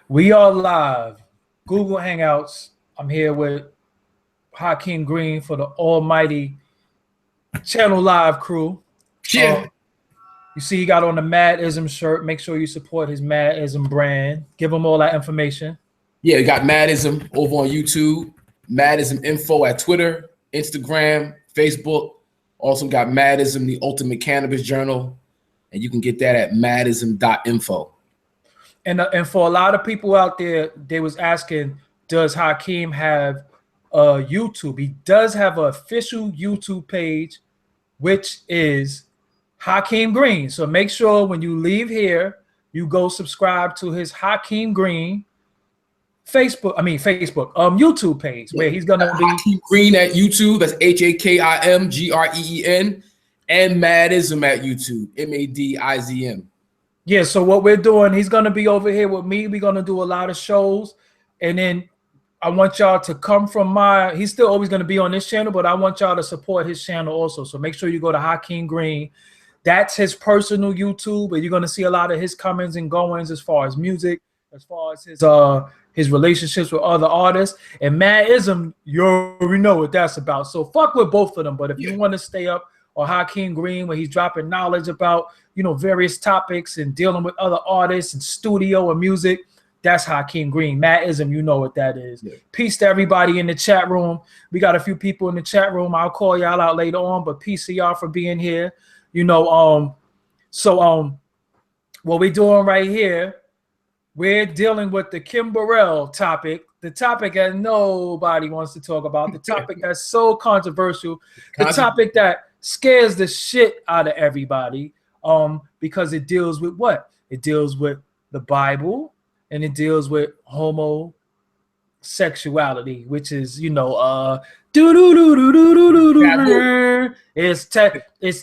We are live. Google Hangouts. I'm here with Hakim Green for the almighty Channel Live crew. Yeah. You see he got on the Madism shirt. Make sure you support his Madism brand. Give him all that information. Yeah, we got Madism over on YouTube, Madism Info at Twitter, Instagram, Facebook. Also got Madism, the Ultimate Cannabis Journal, and you can get that at madism.info. And for a lot of people out there, they was asking, does Hakim have a YouTube? He does have an official YouTube page, which is Hakim Green. So make sure when you leave here, you go subscribe to his Hakim Green YouTube page, where he's gonna be Hakim Green at YouTube. That's HAKIMGREEN, and Madism at YouTube, MADIZM. Yeah, so what we're doing, he's gonna be over here with me. We're gonna do a lot of shows, and then I want y'all to come from he's still always gonna be on this channel, but I want y'all to support his channel also. So make sure you go to Hakim Green. That's his personal YouTube, and you're gonna see a lot of his comings and goings as far as music, as far as his relationships with other artists. And Madism, you already know what that's about. So fuck with both of them. But if you want to stay up on Hakim Green, where he's dropping knowledge about, various topics and dealing with other artists and studio and music, that's Hakim Green. Madism, you know what that is. Yeah. Peace to everybody in the chat room. We got a few people in the chat room. I'll call y'all out later on, but peace to y'all for being here. What we're doing right here, we're dealing with the Kim Burrell topic, the topic that nobody wants to talk about, the topic that's so controversial, the topic that scares the shit out of everybody, because it deals with what? It deals with the Bible, and it deals with homosexuality, which is, it's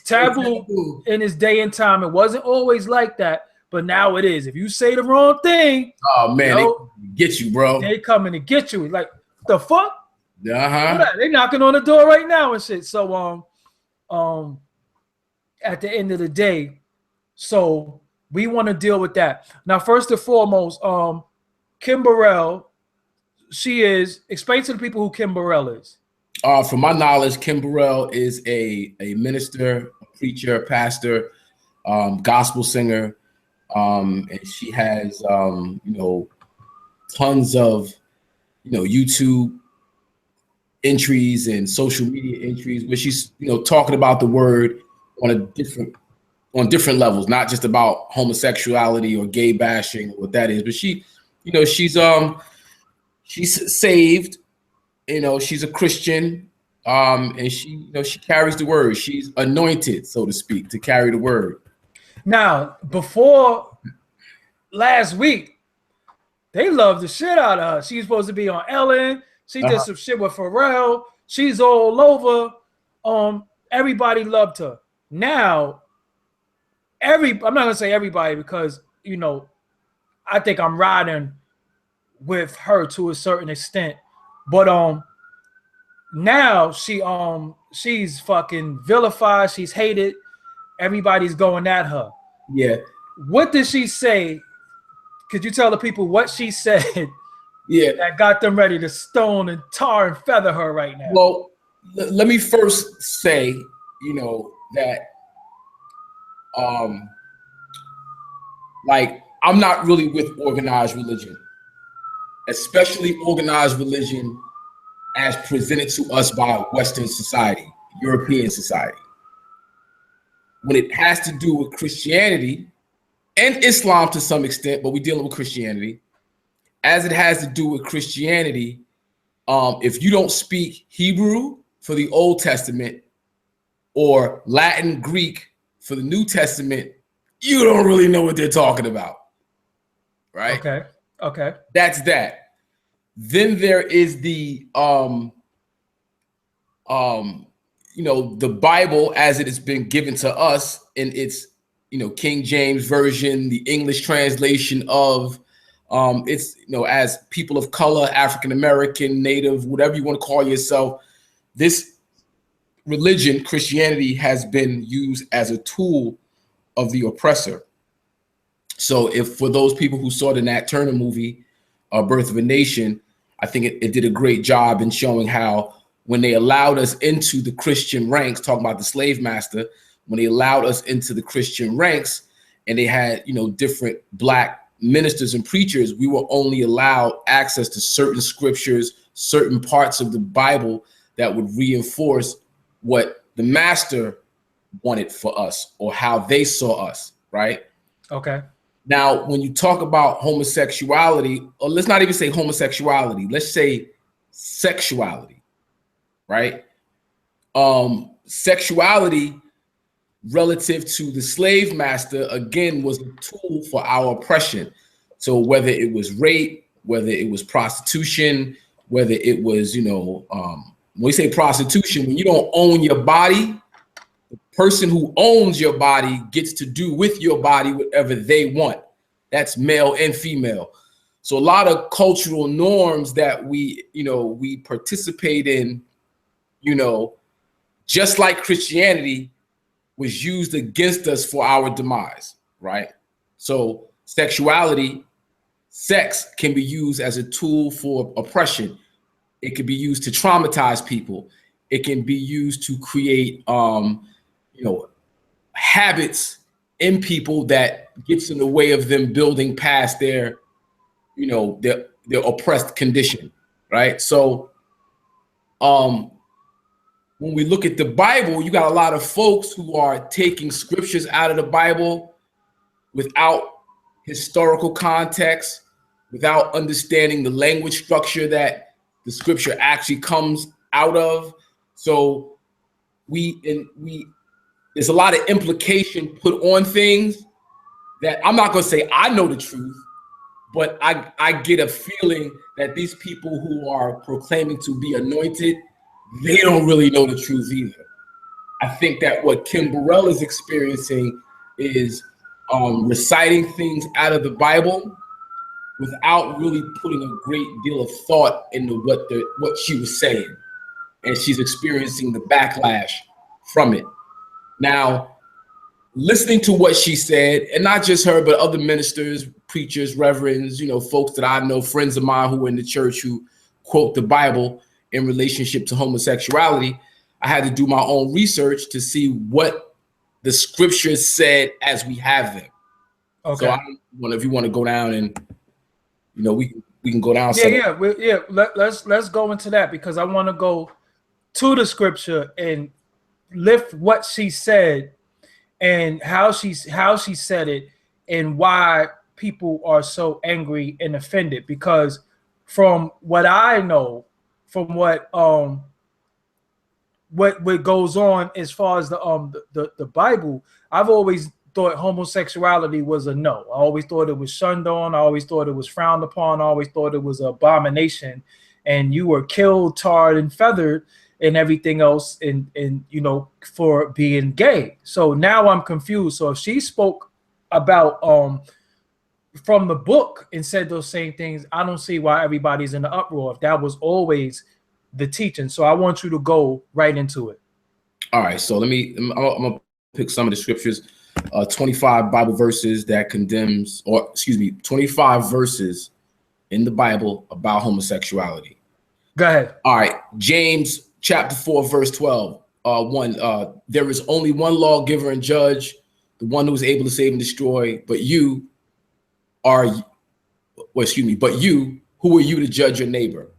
taboo in its day and time. It wasn't always like that, but now it is. If you say the wrong thing, oh man, they get you, bro. They coming to get you. Like, the fuck? Uh-huh. They knocking on the door right now and shit. So at the end of the day, so we want to deal with that. Now, first and foremost, Kim Burrell, explain to the people who Kim Burrell is. From my knowledge, Kim Burrell is a minister, a preacher, pastor, gospel singer. And she has, tons of, YouTube entries and social media entries where she's, talking about the word on different levels, not just about homosexuality or gay bashing, what that is, but she's saved, she's a Christian, and she carries the word. She's anointed, so to speak, to carry the word. Now, before last week, they loved the shit out of her. She's supposed to be on Ellen. She did some shit with Burrell. She's all over. Everybody loved her. Now, I'm not gonna say everybody, because I think I'm riding with her to a certain extent. But now she's fucking vilified. She's hated. Everybody's going at her. Yeah. What did she say? Could you tell the people what she said? Yeah. That got them ready to stone and tar and feather her right now. Well, let me first say, that I'm not really with organized religion, especially organized religion as presented to us by Western society, European society. When it has to do with Christianity and Islam to some extent, but we're dealing with Christianity, as it has to do with Christianity, if you don't speak Hebrew for the Old Testament or Latin Greek for the New Testament, you don't really know what they're talking about, right? Okay. That's that. Then there is the the Bible as it has been given to us in its, King James version, the English translation of it's, as people of color, African American, Native, whatever you want to call yourself, this religion, Christianity, has been used as a tool of the oppressor. So if for those people who saw the Nat Turner movie, Birth of a Nation, I think it did a great job in showing how when they allowed us into the Christian ranks, talking about the slave master, when they allowed us into the Christian ranks and they had, different Black ministers and preachers, we were only allowed access to certain scriptures, certain parts of the Bible that would reinforce what the master wanted for us or how they saw us, right? Okay. Now, when you talk about homosexuality, or let's not even say homosexuality, let's say sexuality, right? Sexuality relative to the slave master, again, was a tool for our oppression. So whether it was rape, whether it was prostitution, whether it was, when we say prostitution, when you don't own your body, the person who owns your body gets to do with your body whatever they want. That's male and female. So a lot of cultural norms that we participate in, just like Christianity, was used against us for our demise, right? So sexuality, sex can be used as a tool for oppression. It can be used to traumatize people. It can be used to create, habits in people that gets in the way of them building past their oppressed condition, right? So, when we look at the Bible, you got a lot of folks who are taking scriptures out of the Bible without historical context, without understanding the language structure that the scripture actually comes out of. So there's a lot of implication put on things that I'm not going to say I know the truth, but I get a feeling that these people who are proclaiming to be anointed, they don't really know the truth either. I think that what Kim Burrell is experiencing is reciting things out of the Bible without really putting a great deal of thought into what she was saying. And she's experiencing the backlash from it. Now, listening to what she said, and not just her, but other ministers, preachers, reverends, folks that I know, friends of mine who are in the church who quote the Bible in relationship to homosexuality, I had to do my own research to see what the scriptures said as we have them. Okay. So I don't know if you want to go down and, we can go down. Let's go into that, because I want to go to the scripture and lift what she said and how she said it and why people are so angry and offended. Because from what I know, from what goes on as far as the Bible, I've always thought homosexuality was a no. I always thought it was shunned on. I always thought it was frowned upon. I always thought it was an abomination, and you were killed, tarred, and feathered, and everything else, and for being gay. So now I'm confused. So if she spoke about from the book and said those same things, I don't see why everybody's in the uproar if that was always the teaching. So I want you to go right into it. All right. So I'm gonna pick some of the scriptures, 25 Bible verses that condemns, 25 verses in the Bible about homosexuality. Go ahead. All right. James chapter 4, verse 12. There is only one lawgiver and judge, the one who is able to save and destroy, but you, who are you to judge your neighbor?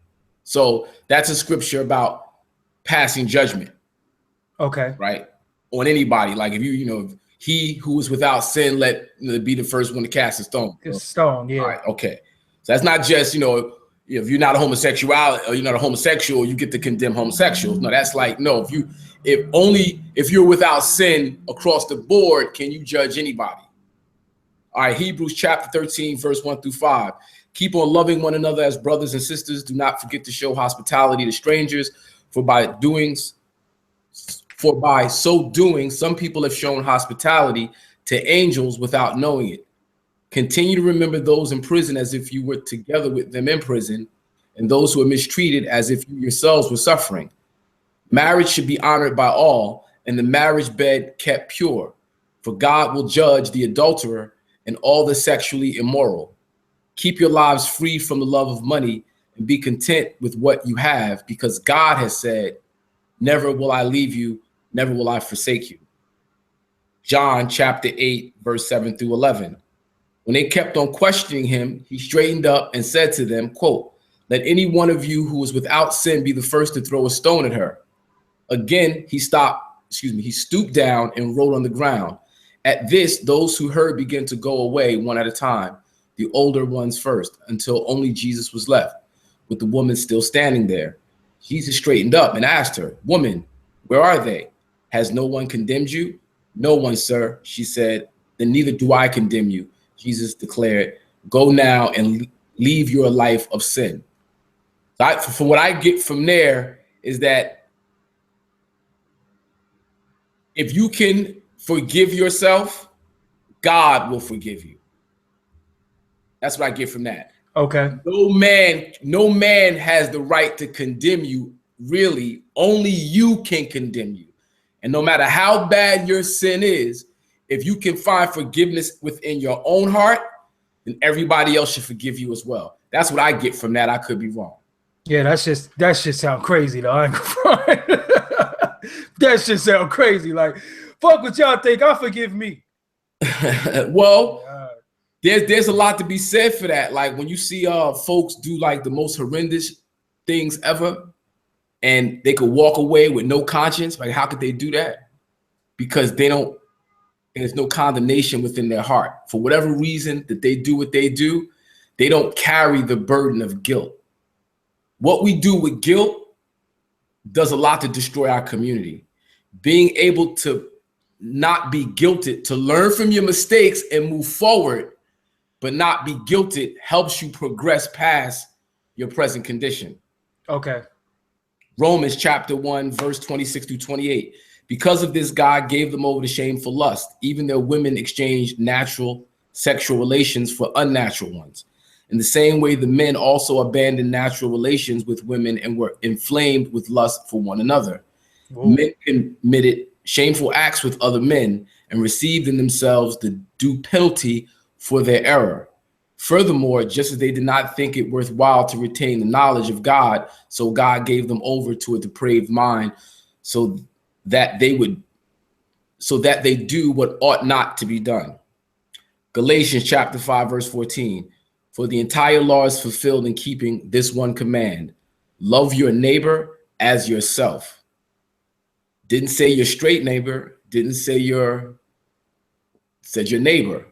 So that's a scripture about passing judgment. Okay. Right? On anybody. Like if he who is without sin, let be the first one to cast a stone. Stone, yeah. All right, okay. So that's not just, if you're not a homosexual or you're not a homosexual, you get to condemn homosexuals. No, that's like, no, if you're without sin across the board, can you judge anybody? All right, Hebrews chapter 13, verse 1 through 5. Keep on loving one another as brothers and sisters. Do not forget to show hospitality to strangers, for by so doing, some people have shown hospitality to angels without knowing it. Continue to remember those in prison as if you were together with them in prison, and those who are mistreated as if you yourselves were suffering. Marriage should be honored by all, and the marriage bed kept pure, for God will judge the adulterer and all the sexually immoral. Keep your lives free from the love of money and be content with what you have, because God has said, never will I leave you, never will I forsake you. John chapter 8, verse 7 through 11. When they kept on questioning him, he straightened up and said to them, quote, let any one of you who is without sin be the first to throw a stone at her. Again, he stooped down and wrote on the ground. At this, those who heard began to go away one at a time, the older ones first, until only Jesus was left, with the woman still standing there. Jesus straightened up and asked her, woman, where are they? Has no one condemned you? No one, sir, she said. Then neither do I condemn you. Jesus declared, go now and leave your life of sin. So from what I get from there is that if you can forgive yourself, God will forgive you. That's what I get from that. Okay. No man has the right to condemn you. Really, only you can condemn you. And no matter how bad your sin is, if you can find forgiveness within your own heart, then everybody else should forgive you as well. That's what I get from that. I could be wrong. Yeah, that shit sound crazy though. I ain't gonna that shit sound crazy. Like, fuck what y'all think. I'll forgive me. Well, there's a lot to be said for that. Like when you see folks do like the most horrendous things ever, and they could walk away with no conscience. Like, how could they do that? Because there's no condemnation within their heart. For whatever reason that they do what they do, they don't carry the burden of guilt. What we do with guilt does a lot to destroy our community. Being able to not be guilted, to learn from your mistakes and move forward, but not be guilted, helps you progress past your present condition. Okay. Romans chapter 1, verse 26 through 28. Because of this, God gave them over to shameful lust. Even their women exchanged natural sexual relations for unnatural ones. In the same way, the men also abandoned natural relations with women and were inflamed with lust for one another. Whoa. Men committed shameful acts with other men and received in themselves the due penalty for their error. Furthermore, just as they did not think it worthwhile to retain the knowledge of God, so God gave them over to a depraved mind, so that they do what ought not to be done. Galatians chapter 5, verse 14. For the entire law is fulfilled in keeping this one command: love your neighbor as yourself. Didn't say your straight neighbor, didn't say said your neighbor.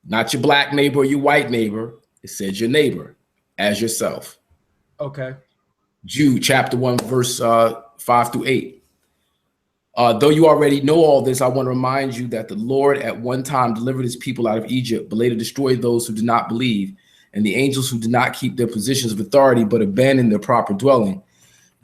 Not your black neighbor or your white neighbor. It said your neighbor as yourself. Okay. Jude chapter 1, verse 5 through 8. Though you already know all this, I want to remind you that the Lord at one time delivered his people out of Egypt, but later destroyed those who did not believe, and the angels who did not keep their positions of authority, but abandoned their proper dwelling.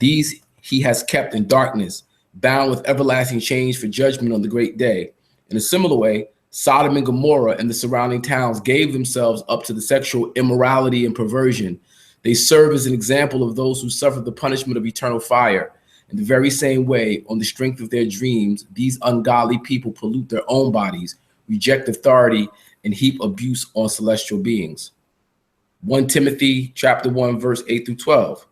These he has kept in darkness, bound with everlasting chains for judgment on the great day. In a similar way, Sodom and Gomorrah and the surrounding towns gave themselves up to the sexual immorality and perversion. They serve as an example of those who suffered the punishment of eternal fire. In the very same way, on the strength of their dreams, these ungodly people pollute their own bodies, reject authority, and heap abuse on celestial beings. 1 Timothy chapter 1, verse 8 through 12.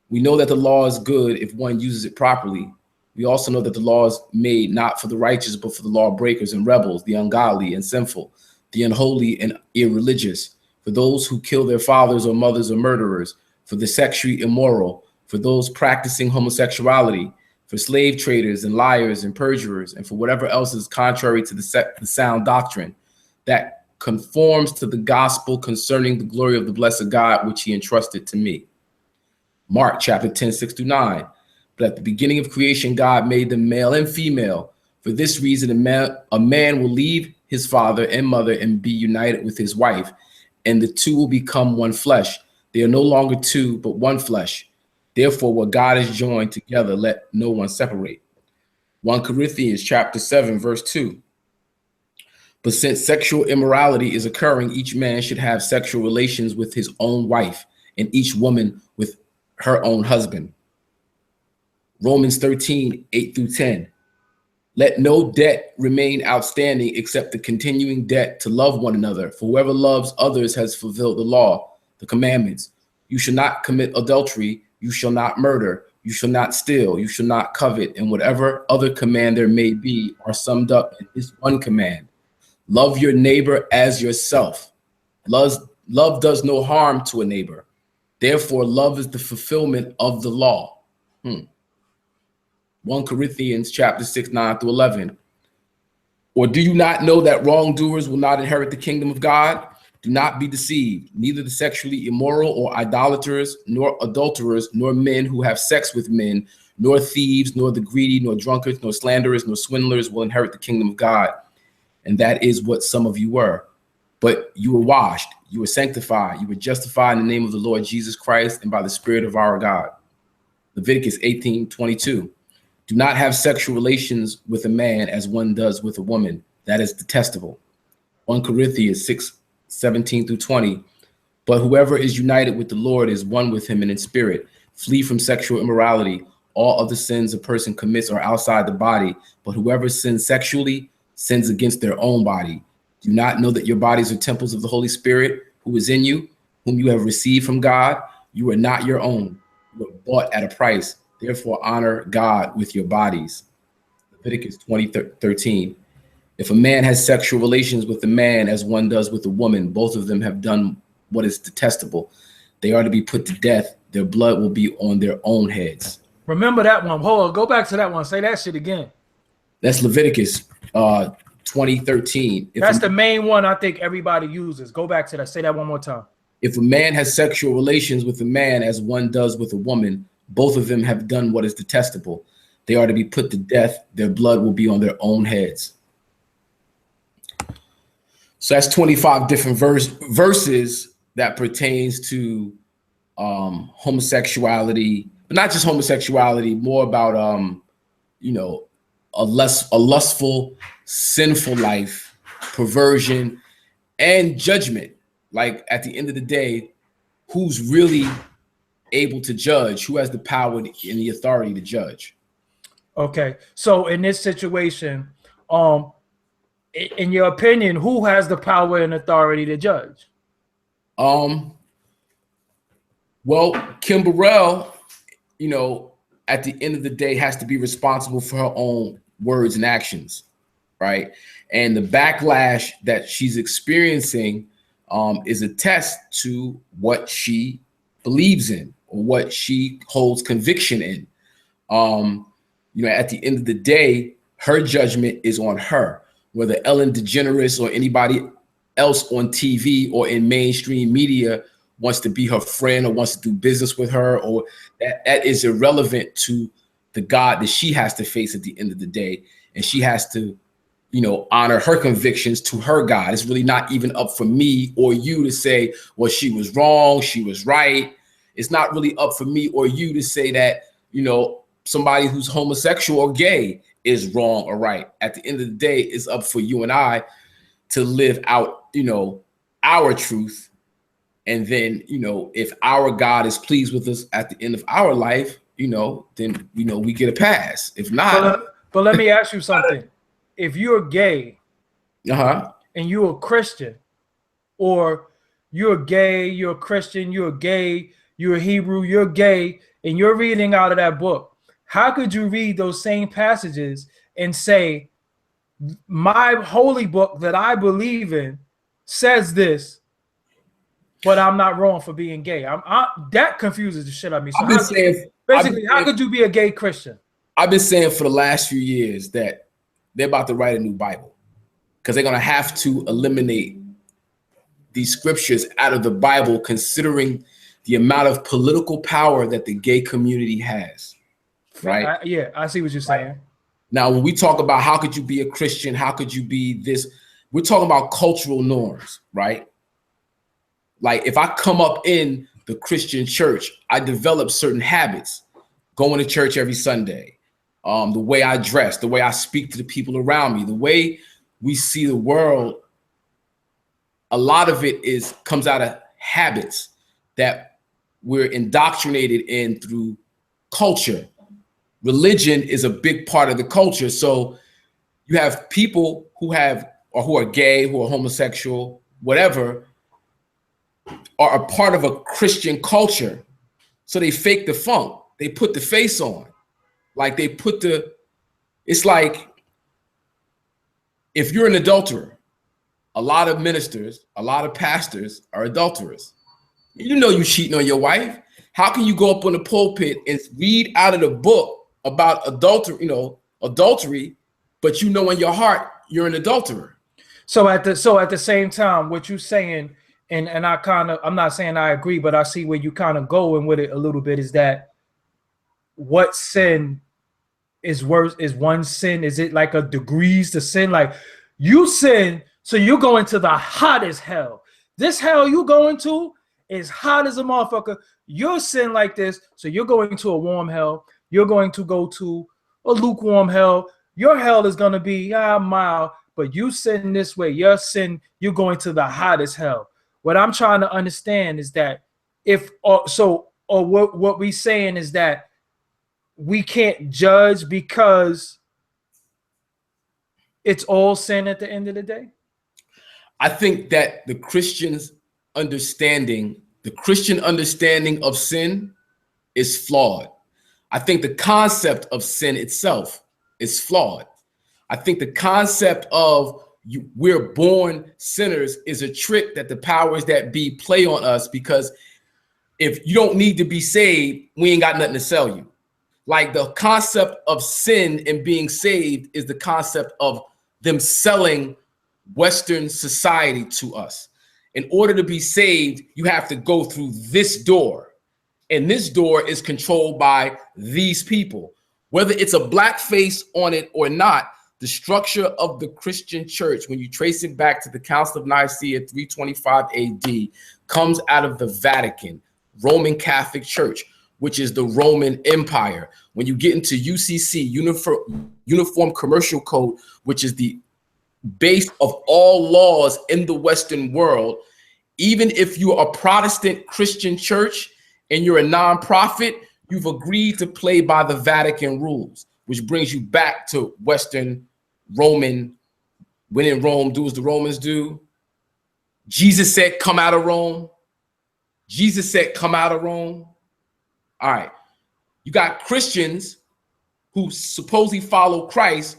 We know that the law is good if one uses it properly. We also know that the law is made not for the righteous, but for the law breakers and rebels, the ungodly and sinful, the unholy and irreligious, for those who kill their fathers or mothers or murderers, for the sexually immoral, for those practicing homosexuality, for slave traders and liars and perjurers, and for whatever else is contrary to the sound doctrine that conforms to the gospel concerning the glory of the blessed God, which he entrusted to me. Mark chapter 10, 6 through 9. But at the beginning of creation, God made them male and female. For this reason, a man will leave his father and mother and be united with his wife, and the two will become one flesh. They are no longer two, but one flesh. Therefore, what God has joined together, let no one separate. 1 Corinthians chapter 7, verse 2. But since sexual immorality is occurring, each man should have sexual relations with his own wife, and each woman with her own husband. Romans 13, 8 through 10. Let no debt remain outstanding except the continuing debt to love one another. For whoever loves others has fulfilled the law, the commandments. You shall not commit adultery. You shall not murder. You shall not steal. You shall not covet. And whatever other command there may be are summed up in this one command. Love your neighbor as yourself. Love does no harm to a neighbor. Therefore, love is the fulfillment of the law. 1 Corinthians chapter 6, 9 through 11. Or do you not know that wrongdoers will not inherit the kingdom of God? Do not be deceived. Neither the sexually immoral or idolaters, nor adulterers, nor men who have sex with men, nor thieves, nor the greedy, nor drunkards, nor slanderers, nor swindlers will inherit the kingdom of God. And that is what some of you were. But you were washed, you were sanctified, you were justified in the name of the Lord Jesus Christ and by the Spirit of our God. Leviticus 18:22. Do not have sexual relations with a man as one does with a woman. That is detestable. 1 Corinthians 6:17 through 20. But whoever is united with the Lord is one with him and in spirit. Flee from sexual immorality. All of the sins a person commits are outside the body, but whoever sins sexually sins against their own body. Do you not know that your bodies are temples of the Holy Spirit who is in you, whom you have received from God? You are not your own. You were bought at a price. Therefore, honor God with your bodies. Leviticus 20:13. If a man has sexual relations with a man as one does with a woman, both of them have done what is detestable. They are to be put to death. Their blood will be on their own heads. Remember that one. Hold on. Go back to that one. Say that shit again. That's Leviticus 20:13. That's the main one I think everybody uses. Go back to that. Say that one more time. If a man has sexual relations with a man as one does with a woman, both of them have done what is detestable. They are to be put to death. Their blood will be on their own heads. So that's 25 different verses that pertains to homosexuality, but not just homosexuality, more about a lustful, sinful life, perversion, and judgment. Like at the end of the day, who's really able to judge? Who has the power and the authority to judge? Okay, so in this situation, in your opinion, who has the power and authority to judge? Well, Kim Burrell, at the end of the day, has to be responsible for her own words and actions, right? And the backlash that she's experiencing is a test to what she believes in or what she holds conviction in. At the end of the day, her judgment is on her. Whether Ellen DeGeneres or anybody else on TV or in mainstream media wants to be her friend or wants to do business with her, or that is irrelevant to the God that she has to face at the end of the day. And she has to, honor her convictions to her God. It's really not even up for me or you to say, well, she was wrong, she was right. It's not really up for me or you to say that, somebody who's homosexual or gay is wrong or right. At the end of the day, it's up for you and I to live out, our truth. And then, if our God is pleased with us at the end of our life, then, we get a pass. If not. But let me ask you something. If you're gay and you're a Christian, or you're gay, you're a Christian, you're gay, you're a Hebrew, you're gay, and you're reading out of that book, how could you read those same passages and say, my holy book that I believe in says this, but I'm not wrong for being gay? That confuses the shit out of me. So how could you be a gay Christian? I've been saying for the last few years that they're about to write a new Bible because they're going to have to eliminate these scriptures out of the Bible, considering the amount of political power that the gay community has. Right? I see what you're saying. Right. Now, when we talk about how could you be a Christian, how could you be this, we're talking about cultural norms, right? Like if I come up in the Christian church, I develop certain habits, going to church every Sunday, the way I dress, the way I speak to the people around me, the way we see the world. A lot of it comes out of habits that we're indoctrinated in through culture. Religion is a big part of the culture. So you have people who are gay, who are homosexual, whatever, are a part of a Christian culture. So they fake the funk. They put the face on. Like it's like if you're an adulterer, a lot of ministers, a lot of pastors are adulterers. You know you're cheating on your wife. How can you go up on the pulpit and read out of the book about adultery, but you know in your heart you're an adulterer? So at the same time, what you're saying, and I'm not saying I agree, but I see where you kind of going with it a little bit, is that what sin is worse? Is one sin? Is it like a degrees to sin? Like you sin, so you're going to the hottest hell. This hell you going to is hot as a motherfucker. You're sin like this, so you're going to a warm hell. You're going to go to a lukewarm hell. Your hell is going to be mild, but you sin this way. Your sin, you're going to the hottest hell. What I'm trying to understand is that what we saying is that we can't judge because it's all sin at the end of the day. I think that the Christian understanding of sin is flawed. I think the concept of sin itself is flawed. I think the concept of we're born sinners is a trick that the powers that be play on us, because if you don't need to be saved, we ain't got nothing to sell you. Like the concept of sin and being saved is the concept of them selling Western society to us. In order to be saved, you have to go through this door. And this door is controlled by these people. Whether it's a black face on it or not, the structure of the Christian church, when you trace it back to the Council of Nicaea 325 AD, comes out of the Vatican, Roman Catholic Church, which is the Roman Empire. When you get into UCC, Uniform Commercial Code, which is the base of all laws in the Western world, even if you're a Protestant Christian church and you're a nonprofit, you've agreed to play by the Vatican rules, which brings you back to Western Roman. When in Rome, do as the Romans do. Jesus said, come out of Rome. Jesus said, come out of Rome. All right. You got Christians who supposedly follow Christ,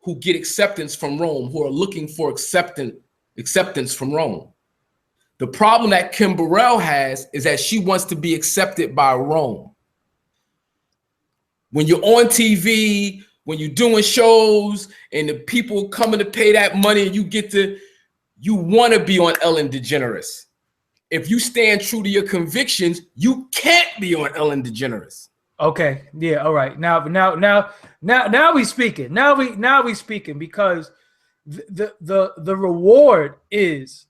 who get acceptance from Rome, who are looking for acceptance from Rome. The problem that Kim Burrell has is that she wants to be accepted by Rome. When you're on TV, when you're doing shows and the people coming to pay that money and you want to be on Ellen DeGeneres. If you stand true to your convictions, you can't be on Ellen DeGeneres. Okay. Yeah. All right. Now we speaking. Now we speaking, because the reward is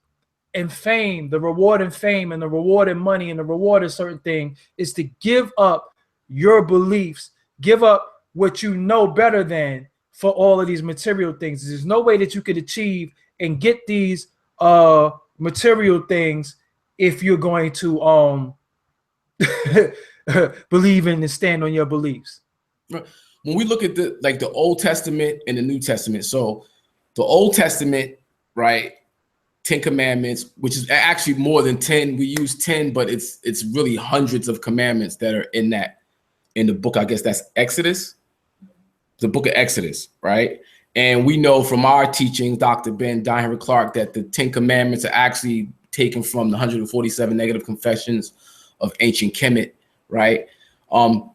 in fame. The reward in fame and the reward in money and the reward in certain thing is to give up your beliefs, give up what you know better than for all of these material things. There's no way that you could achieve and get these material things if you're going to believe in and stand on your beliefs. When we look at the Old Testament and the New Testament, so the Old Testament, right, 10 commandments, which is actually more than 10. We use 10, but it's really hundreds of commandments that are in the book. I guess that's Exodus, the book of Exodus, right? And we know from our teachings, Dr. Ben Henry Clark, that the 10 commandments are actually taken from the 147 negative confessions of ancient Kemet, right?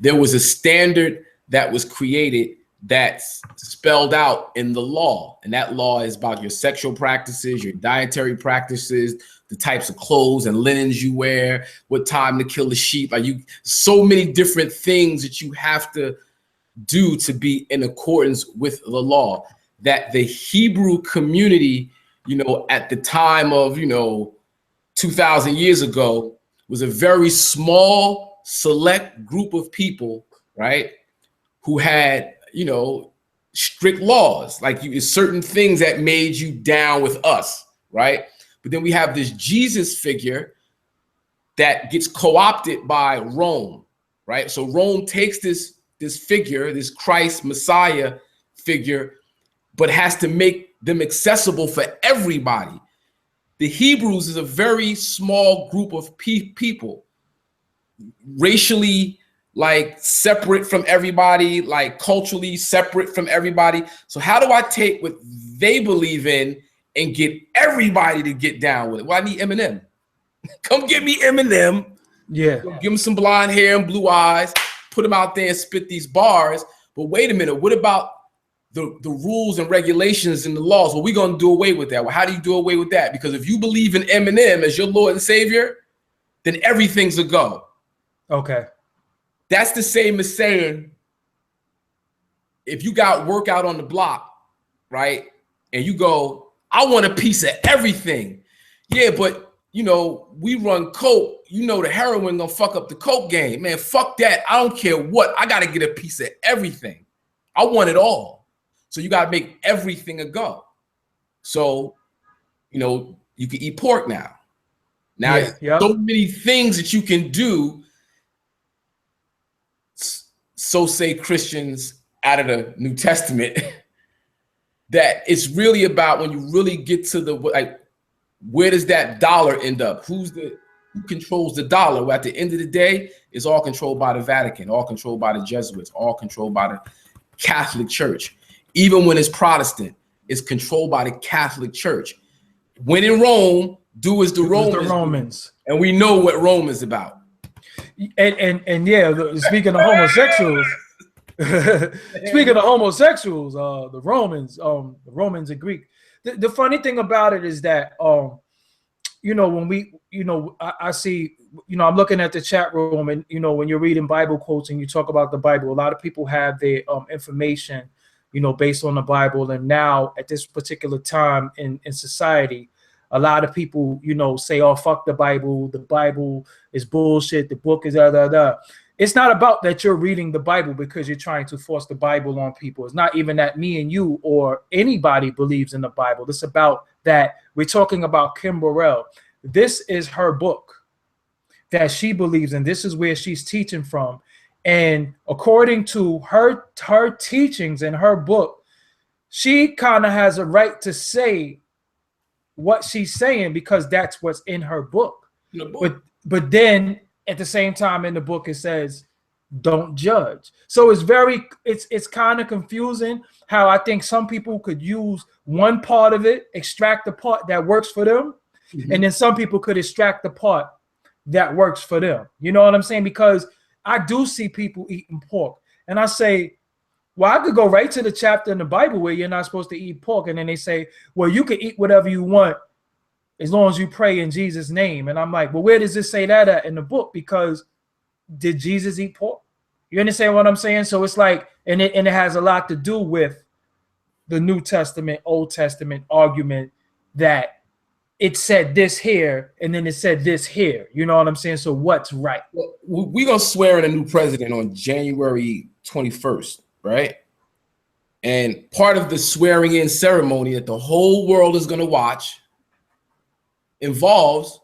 There was a standard that was created that's spelled out in the law. And that law is about your sexual practices, your dietary practices, the types of clothes and linens you wear, what time to kill the sheep. So many different things that you have to do to be in accordance with the law, that the Hebrew community, at the time of, 2,000 years ago, was a very small, select group of people, right, who had, strict laws, like certain things that made you down with us, right? But then we have this Jesus figure that gets co-opted by Rome, right? So Rome takes this figure, this Christ Messiah figure, but has to make them accessible for everybody. The Hebrews is a very small group of people, racially like separate from everybody, like culturally separate from everybody. So how do I take what they believe in and get everybody to get down with it? Well, I need Eminem. Come get me Eminem. Yeah. Give him some blonde hair and blue eyes, put him out there and spit these bars. But wait a minute, what about the rules and regulations and the laws? Well, we're going to do away with that. Well, how do you do away with that? Because if you believe in Eminem as your Lord and Savior, then everything's a go. Okay. That's the same as saying, if you got workout on the block, right? And you go, I want a piece of everything. Yeah, but you know, we run coke, you know, the heroin gonna fuck up the coke game. Man, fuck that. I don't care what. I gotta get a piece of everything. I want it all. So you gotta make everything a go. So, you know, you can eat pork now. Now, so many things that you can do, so say Christians out of the New Testament, that it's really about when you really get to the, like, where does that dollar end up? Who controls the dollar? Well, at the end of the day, it's all controlled by the Vatican, all controlled by the Jesuits, all controlled by the Catholic Church. Even when it's Protestant, it's controlled by the Catholic Church. When in Rome, do as the Romans. And we know what Rome is about. And yeah, speaking of homosexuals, speaking of homosexuals, the Romans and Greek. The funny thing about it is that, you know, when we, you know, I see, you know, I'm looking at the chat room, and, you know, when you're reading Bible quotes and you talk about the Bible, a lot of people have their information, you know, based on the Bible. And now at this particular time in society, a lot of people, you know, say, oh, fuck the Bible is bullshit, the book is da. It's not about that you're reading the Bible because you're trying to force the Bible on people. It's not even that me and you or anybody believes in the Bible. It's about that we're talking about Kim Burrell. This is her book that she believes in. This is where she's teaching from. And according to her teachings in her book, she kind of has a right to say what she's saying because that's what's in her book. But then at the same time in the book it says don't judge. So it's kind of confusing how I think some people could use one part of it, extract the part that works for them, and then some people could extract the part that works for them. You know what I'm saying? Because I do see people eating pork, and I say, well, I could go right to the chapter in the Bible where you're not supposed to eat pork, and then they say, well, you can eat whatever you want as long as you pray in Jesus' name. And I'm like, well, where does this say that at in the book? Because did Jesus eat pork? You understand what I'm saying? So it's like, and it has a lot to do with the New Testament, Old Testament argument that it said this here and then it said this here. You know what I'm saying? So what's right? Well, we're going to swear in a new president on January 21st, right? And part of the swearing in ceremony that the whole world is going to watch involves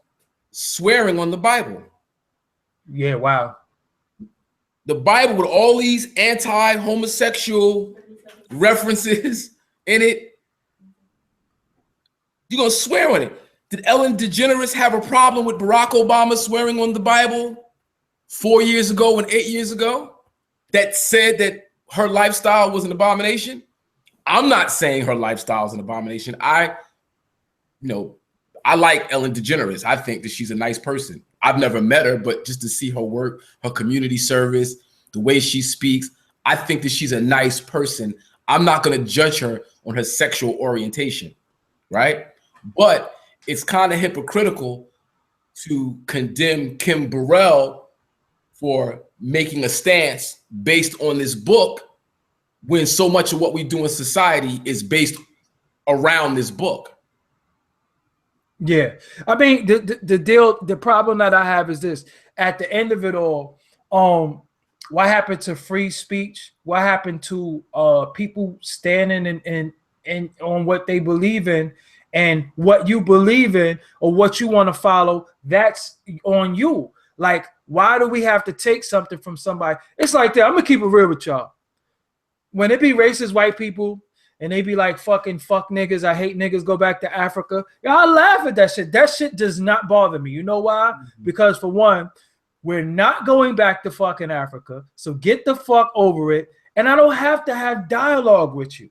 swearing on the Bible. Yeah, wow. The Bible with all these anti-homosexual references in it. You're going to swear on it. Did Ellen DeGeneres have a problem with Barack Obama swearing on the Bible 4 years ago and 8 years ago that said that her lifestyle was an abomination? I'm not saying her lifestyle is an abomination. I like Ellen DeGeneres. I think that she's a nice person. I've never met her, but just to see her work, her community service, the way she speaks, I think that she's a nice person. I'm not going to judge her on her sexual orientation, right? But it's kind of hypocritical to condemn Kim Burrell for making a stance based on this book when so much of what we do in society is based around this book. Yeah, I mean, the problem that I have is this: at the end of it all, what happened to free speech? What happened to people standing and on what they believe in, and what you believe in or what you want to follow? That's on you. Like, why do we have to take something from somebody? It's like that. I'm gonna keep it real with y'all. When it be racist white people and they be like, fuck niggas, I hate niggas, go back to Africa. Yeah, I laugh at that shit. That shit does not bother me. You know why? Because for one, we're not going back to fucking Africa. So get the fuck over it. And I don't have to have dialogue with you.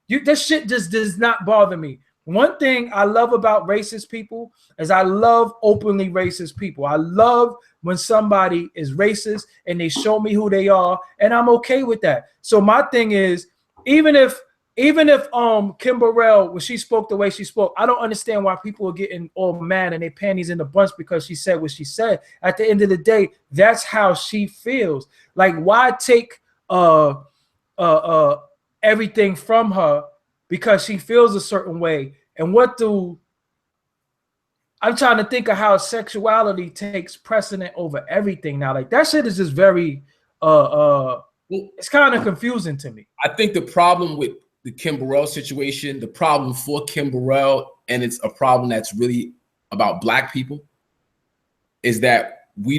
This shit just does not bother me. One thing I love about racist people is I love openly racist people. I love when somebody is racist and they show me who they are, and I'm okay with that. So my thing is, even if Kim Burrell, when she spoke the way she spoke, I don't understand why people are getting all mad and their panties in the bunch because she said what she said. At the end of the day, that's how she feels. Like, why take everything from her because she feels a certain way? And I'm trying to think of how sexuality takes precedent over everything now. Like, that shit is just very it's kind of confusing to me. I think the problem with the Kim Burrell situation, the problem for Kim Burrell, and it's a problem that's really about Black people, is that we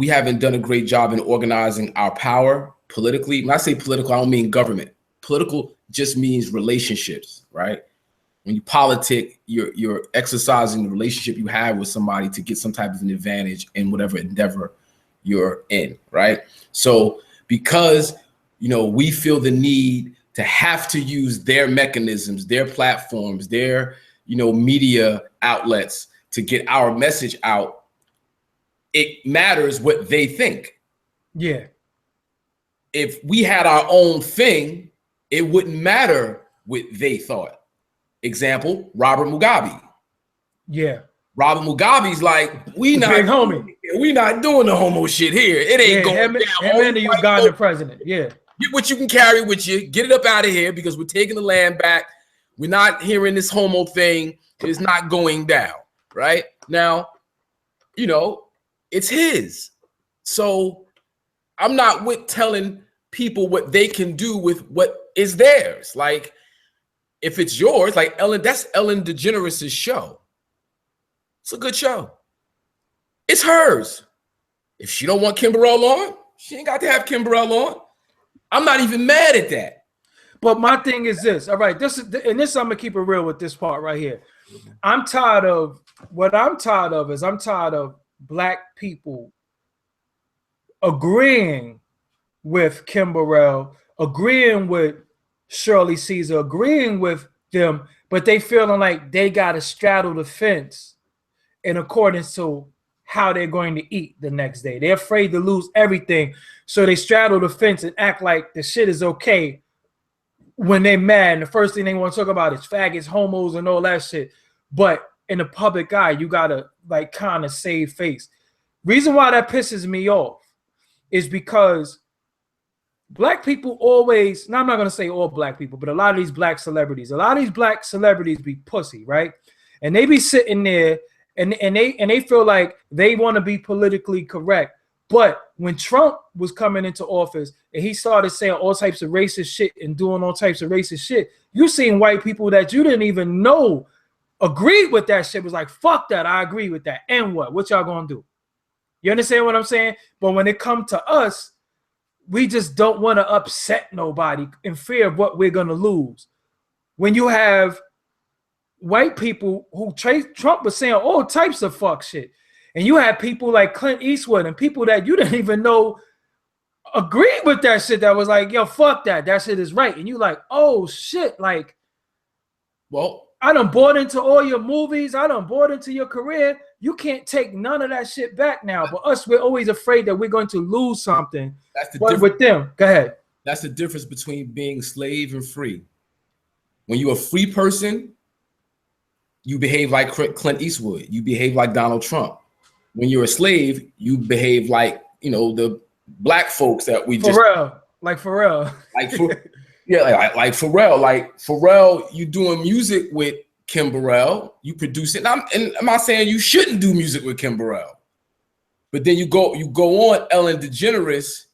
haven't done a great job in organizing our power politically. When I say political, I don't mean government. Political just means relationships, right? When you politic, you're exercising the relationship you have with somebody to get some type of an advantage in whatever endeavor you're in, right? So because, we feel the need to have to use their mechanisms, their platforms, their, media outlets to get our message out, it matters what they think. Yeah. If we had our own thing, it wouldn't matter what they thought. Example, Robert Mugabe. Yeah. Robert Mugabe's like, we not doing the homo shit here. It ain't going down. Him and the Uganda president. Yeah. Get what you can carry with you. Get it up out of here because we're taking the land back. We're not hearing this homo thing. It's not going down. Right? Now, it's his. So I'm not with telling people what they can do with what is theirs. Like, if it's yours, like that's Ellen DeGeneres' show. It's a good show. It's hers. If she don't want Kim Burrell on, she ain't got to have Kim Burrell on. I'm not even mad at that. But my thing is this. All right, I'm gonna keep it real with this part right here. I'm tired of Black people agreeing with Kim Burrell, agreeing with Shirley Caesar, agreeing with them, but they feeling like they got to straddle the fence in accordance to how they're going to eat the next day. They're afraid to lose everything, so they straddle the fence and act like the shit is okay when they're mad. And the first thing they want to talk about is faggots, homos, and all that shit. But in the public eye, you gotta like kind of save face. Reason why that pisses me off is because Black people always, now I'm not going to say all Black people, but a lot of these Black celebrities be pussy, right? And they be sitting there and they feel like they want to be politically correct. But when Trump was coming into office and he started saying all types of racist shit and doing all types of racist shit, you seen white people that you didn't even know agreed with that shit, was like, fuck that, I agree with that. And what y'all gonna do? You understand what I'm saying? But when it comes to us, we just don't want to upset nobody in fear of what we're going to lose. When you have white people who Trump was saying all types of fuck shit, and you have people like Clint Eastwood and people that you didn't even know agreed with that shit, that was like, yo, fuck that shit is right. And you like, oh shit, like, well, I done bought into all your movies, I done bought into your career. You can't take none of that shit back now. But us, we're always afraid that we're going to lose something. That's the difference with them. Go ahead. That's the difference between being slave and free. When you're a free person, you behave like Clint Eastwood. You behave like Donald Trump. When you're a slave, you behave like, the Black folks that we just Pharrell. Like Pharrell. Like Pharrell, you doing music with Kim Burrell, you produce it. And I'm not saying you shouldn't do music with Kim Burrell, but then you go on Ellen DeGeneres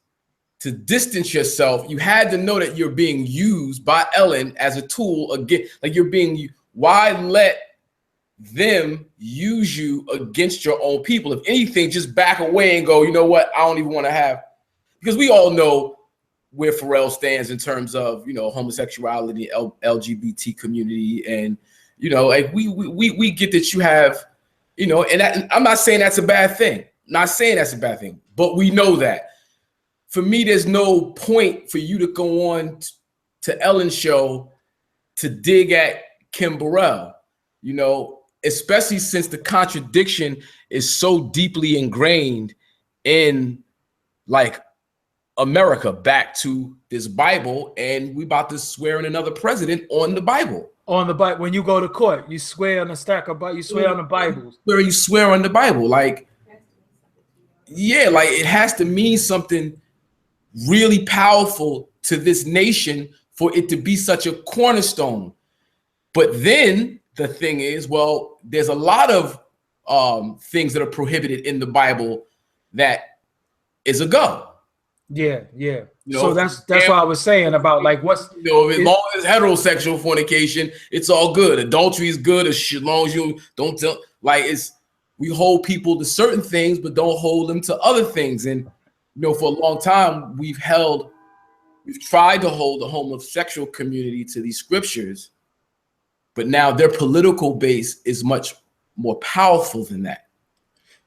to distance yourself. You had to know that you're being used by Ellen as a tool again. Like why let them use you against your own people? If anything, just back away and go, you know what? I don't even want to have, because we all know where Burrell stands in terms of, you know, homosexuality, LGBT community, and, you know, like we get that you have, you know, and I'm not saying that's a bad thing. Not saying that's a bad thing, but we know that. For me, there's no point for you to go on to Ellen's show to dig at Kim Burrell, you know, especially since the contradiction is so deeply ingrained in, like, America, back to this Bible, and we about to swear in another president on the Bible. On the Bible, when you go to court, you swear on a stack of Bible. You swear on the Bibles. Where you swear on the Bible, like, yeah, like it has to mean something really powerful to this nation for it to be such a cornerstone. But then the thing is, well, there's a lot of things that are prohibited in the Bible that is a go. Yeah, yeah. You know, so that's what I was saying about, like, what's, you know, as long as heterosexual fornication, it's all good. Adultery is good as long as you don't tell, like, it's, we hold people to certain things, but don't hold them to other things. And, you know, for a long time, we've tried to hold the homosexual community to these scriptures, but now their political base is much more powerful than that.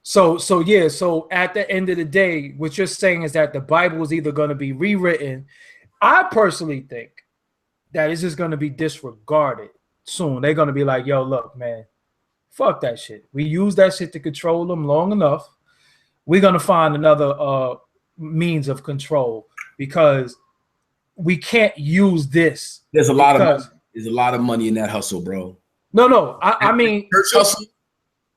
So at the end of the day, what you're saying is that the Bible is either going to be rewritten. I personally think that it's just going to be disregarded soon. They're going to be like, yo, look, man, fuck that shit. We use that shit to control them long enough. We're going to find another means of control, because we can't use this. There's a lot of money in that hustle, bro. No. I mean, church hustle.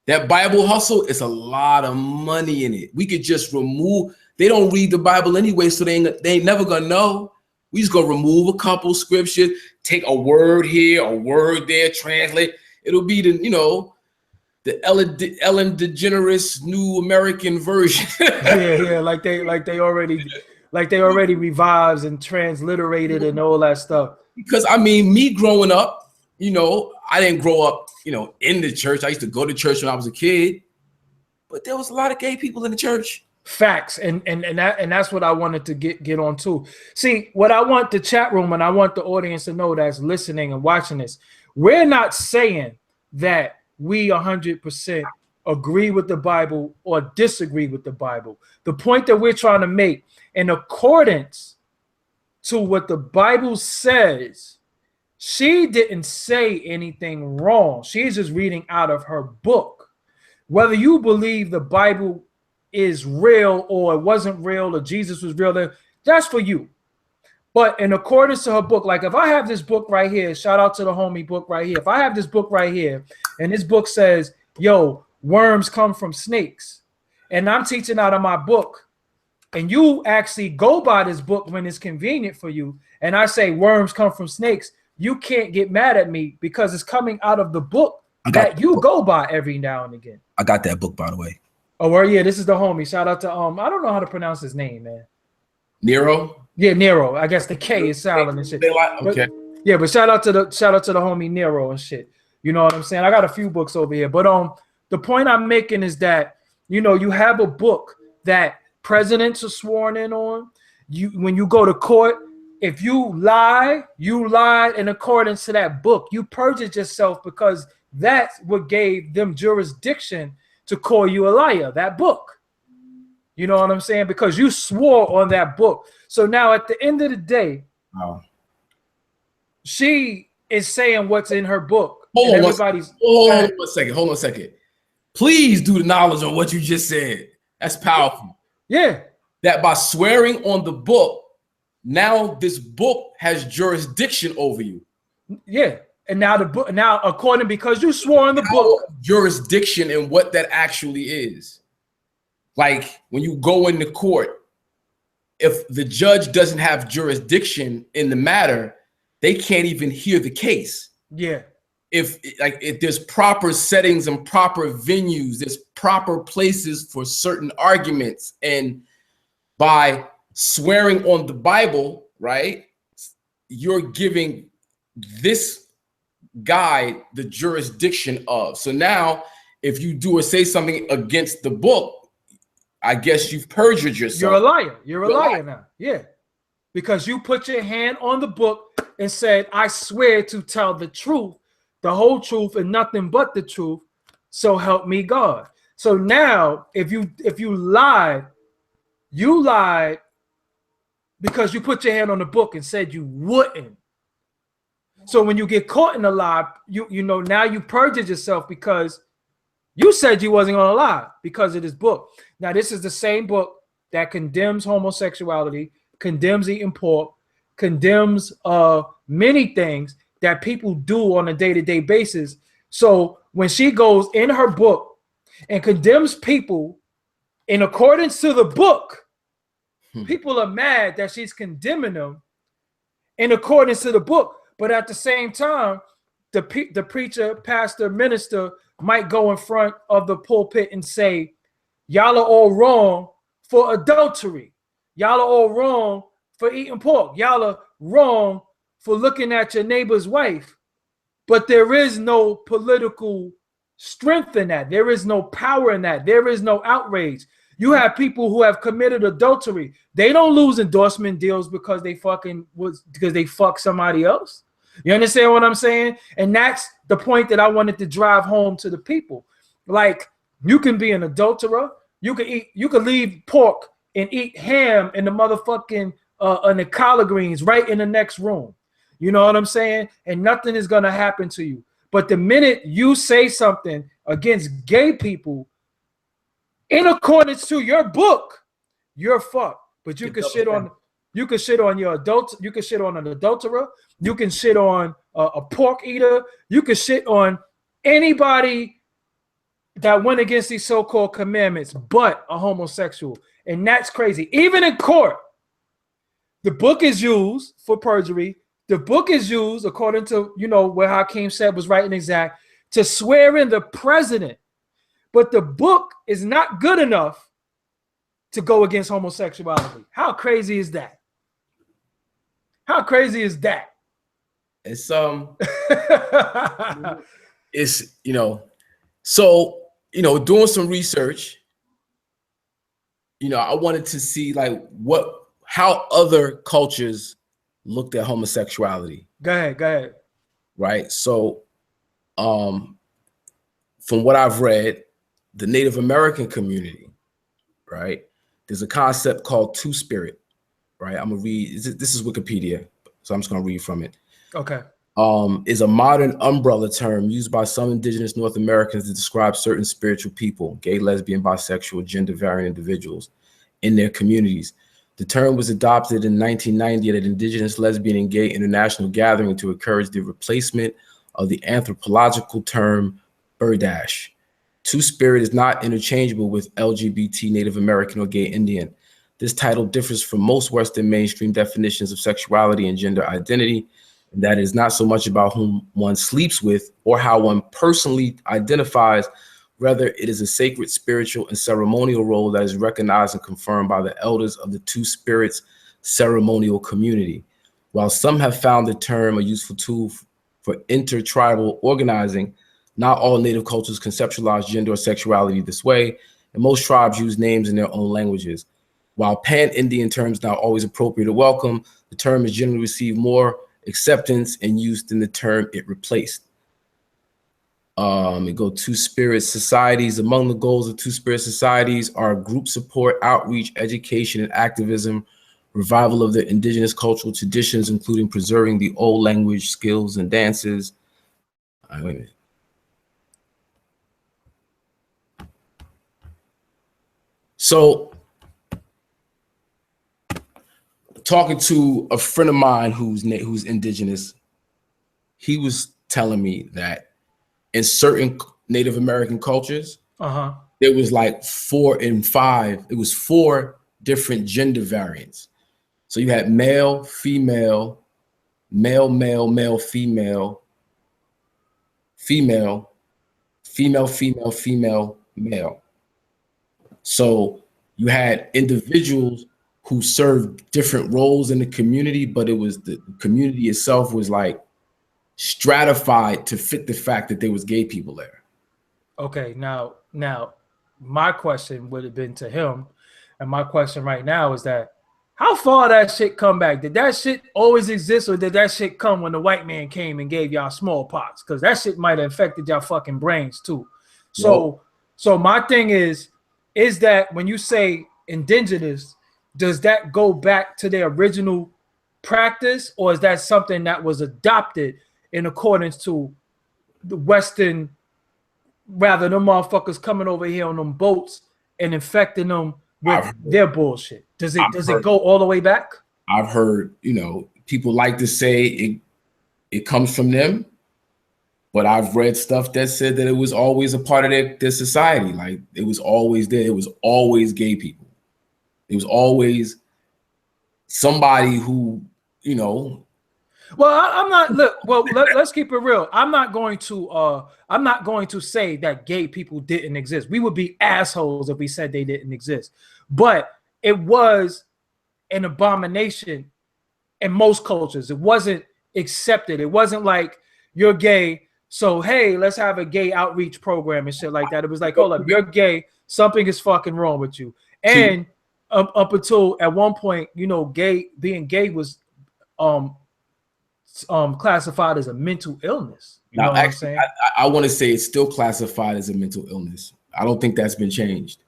That Bible hustle is a lot of money in it. We could just remove, they don't read the Bible anyway, so they ain't never gonna know. We just gonna remove a couple scriptures, take a word here, a word there, translate. It'll be the, you know, the Ellen DeGeneres New American version. yeah, like they already revised and transliterated and all that stuff. Because I mean, me growing up, you know, I didn't grow up, you know, in the church. I used to go to church when I was a kid, but there was a lot of gay people in the church. Facts, and that's what I wanted to get on too. See, what I want the chat room and I want the audience to know that's listening and watching this, we're not saying that we 100% agree with the Bible or disagree with the Bible. The point that we're trying to make, in accordance to what the Bible says, she didn't say anything wrong. She's just reading out of her book. Whether you believe the Bible is real or it wasn't real or Jesus was real, that's for you. But in accordance to her book, like if I have this book right here, shout out to the homie book right here. If I have this book right here and this book says, yo, worms come from snakes, and I'm teaching out of my book, and you actually go by this book when it's convenient for you, and I say worms come from snakes, you can't get mad at me because it's coming out of the book that you go by every now and again. I got that book, by the way. Oh, well, yeah, this is the homie. Shout out to I don't know how to pronounce his name, man. Nero? Yeah, Nero. I guess the K is silent and shit. Okay. But shout out to the homie Nero and shit. You know what I'm saying? I got a few books over here. But the point I'm making is that, you know, you have a book that presidents are sworn in on. When you go to court, if you lied in accordance to that book. You perjured yourself because that's what gave them jurisdiction to call you a liar, that book. You know what I'm saying? Because you swore on that book. So now at the end of the day, she is saying what's in her book. Hold on a second. Please do the knowledge on what you just said. That's powerful. Yeah. That by swearing on the book, now this book has jurisdiction over you. Yeah. And now because you swore on the book. Jurisdiction and what that actually is. Like when you go into court, if the judge doesn't have jurisdiction in the matter, they can't even hear the case. Yeah. If there's proper settings and proper venues, there's proper places for certain arguments. And by swearing on the Bible, right, you're giving this guy the jurisdiction of. So now if you do or say something against the book, I guess you've perjured yourself. You're a liar. You're a liar now. Yeah. because you put your hand on the book and said, I swear to tell the truth, the whole truth, and nothing but the truth. So help me God. So now, if you lied, you lied because you put your hand on the book and said you wouldn't. So when you get caught in a lie, you know, now you perjured yourself because you said you wasn't going to lie because of this book. Now, this is the same book that condemns homosexuality, condemns eating pork, condemns many things that people do on a day-to-day basis. So when she goes in her book and condemns people in accordance to the book, people are mad that she's condemning them in accordance to the book. But at the same time, the preacher, pastor, minister might go in front of the pulpit and say, y'all are all wrong for adultery. Y'all are all wrong for eating pork. Y'all are wrong for looking at your neighbor's wife. But there is no political strength in that. There is no power in that. There is no outrage. You have people who have committed adultery. They don't lose endorsement deals because they fuck somebody else. You understand what I'm saying? And that's the point that I wanted to drive home to the people. Like, you can be an adulterer. You can leave pork and eat ham in the motherfucking in the collard greens right in the next room. You know what I'm saying? And nothing is gonna happen to you. But the minute you say something against gay people in accordance to your book, you're fucked. But you can shit on your adult. You can shit on an adulterer. You can shit on a pork eater. You can shit on anybody that went against these so-called commandments, but a homosexual. And that's crazy. Even in court, the book is used for perjury. The book is used, according to, you know, what Hakim said was right and exact, to swear in the president. But the book is not good enough to go against homosexuality. How crazy is that? How crazy is that? It's it's, you know, so, you know, doing some research, you know, I wanted to see like how other cultures looked at homosexuality. Go ahead. Right. So from what I've read, the Native American community, right, there's a concept called two-spirit, right? I'm gonna read, this is Wikipedia, so I'm just gonna read from it. Okay. Is a modern umbrella term used by some indigenous North Americans to describe certain spiritual people, gay, lesbian, bisexual, gender variant individuals in their communities. The term was adopted in 1990 at an Indigenous Lesbian and Gay International Gathering to encourage the replacement of the anthropological term birdash. Two-spirit is not interchangeable with LGBT, Native American, or gay Indian. This title differs from most Western mainstream definitions of sexuality and gender identity, and that is not so much about whom one sleeps with or how one personally identifies. Rather, it is a sacred, spiritual, and ceremonial role that is recognized and confirmed by the elders of the two-spirits ceremonial community. While some have found the term a useful tool for intertribal organizing, not all Native cultures conceptualize gender or sexuality this way, and most tribes use names in their own languages. While pan-Indian terms not always appropriate or welcome, the term is generally received more acceptance and use than the term it replaced. We go two-spirit societies. Among the goals of two-spirit societies are group support, outreach, education, and activism, revival of the indigenous cultural traditions, including preserving the old language, skills, and dances. Wait a minute. So, talking to a friend of mine who's indigenous, he was telling me that in certain Native American cultures, there was like 4 and 5. It was 4 different gender variants. So you had male, female, male, male, male, female, female, female, female, female, male. So you had individuals who served different roles in the community, but it was the community itself was like stratified to fit the fact that there was gay people there. Okay, now my question would have been to him, and my question right now is that How far that shit come back? Did that shit always exist, or did that shit come when the white man came and gave y'all smallpox? Because that shit might have infected y'all fucking brains too. So, so my thing is that when you say indigenous, does that go back to their original practice, or is that something that was adopted in accordance to the Western, rather them motherfuckers coming over here on them boats and infecting them with their bullshit? Does it go all the way back? I've heard, people like to say it comes from them, but I've read stuff that said that it was always a part of their society. Like it was always there. It was always gay people. It was always somebody who, Well, I'm not. Look, well, let's keep it real. I'm not going to say that gay people didn't exist. We would be assholes if we said they didn't exist. But it was an abomination in most cultures. It wasn't accepted. It wasn't like you're gay, so hey, let's have a gay outreach program and shit like that. It was like, hold up, you're gay, something is fucking wrong with you. And up until at one point, being gay was classified as a mental illness. You know what I'm saying? I want to say it's still classified as a mental illness. I don't think that's been changed.